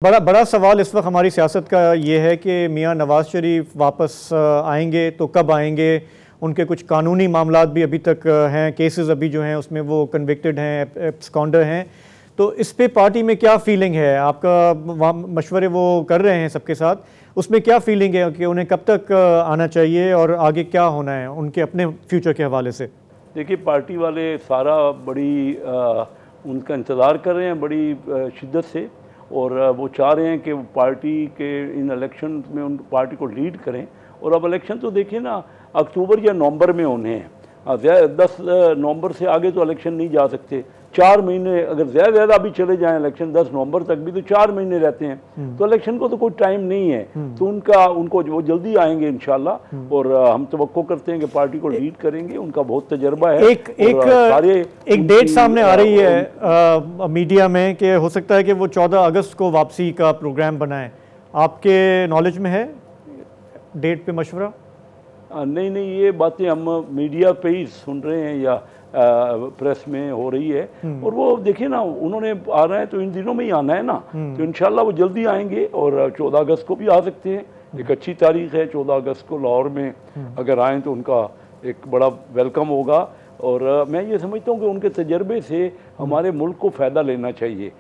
बड़ा बड़ा सवाल इस वक्त हमारी सियासत का ये है कि मियां नवाज़ शरीफ वापस आएंगे तो कब आएंगे। उनके कुछ कानूनी मामलात भी अभी तक हैं, केसेस अभी जो हैं उसमें वो कन्विक्टेड हैं, एब्सकॉन्डर हैं। तो इस पे पार्टी में क्या फीलिंग है? आपका मशवरे वो कर रहे हैं सबके साथ, उसमें क्या फीलिंग है कि उन्हें कब तक आना चाहिए और आगे क्या होना है उनके अपने फ्यूचर के हवाले से? देखिए, पार्टी वाले सारा बड़ी उनका इंतज़ार कर रहे हैं बड़ी शिद्दत से, और वो चाह रहे हैं कि वो पार्टी के इन इलेक्शन में उन पार्टी को लीड करें। और अब इलेक्शन तो देखिए ना, अक्टूबर या नवंबर में होने हैं। 10 नवंबर से आगे तो इलेक्शन नहीं जा सकते। 4 महीने अगर ज़्यादा भी चले जाएं इलेक्शन 10 नवंबर तक भी, तो 4 महीने रहते हैं। तो इलेक्शन को तो कोई टाइम नहीं है। तो उनको वो जल्दी आएंगे इंशाल्लाह। और हम तवक्को करते हैं कि पार्टी को लीड करेंगे। उनका बहुत तजर्बा है। एक डेट सामने आ रही है मीडिया में कि हो सकता है कि वो 14 अगस्त को वापसी का प्रोग्राम बनाएं। आपके नॉलेज में है डेट पे मशवरा? नहीं, ये बातें हम मीडिया पे ही सुन रहे हैं या प्रेस में हो रही है। और वो देखिए ना, उन्होंने आना है तो इन दिनों में ही आना है ना। तो इंशाल्लाह वो जल्दी आएंगे और 14 अगस्त को भी आ सकते हैं। एक अच्छी तारीख है 14 अगस्त को लाहौर में अगर आएँ तो उनका एक बड़ा वेलकम होगा। और मैं ये समझता हूँ कि उनके तजर्बे से हमारे मुल्क को फ़ायदा लेना चाहिए।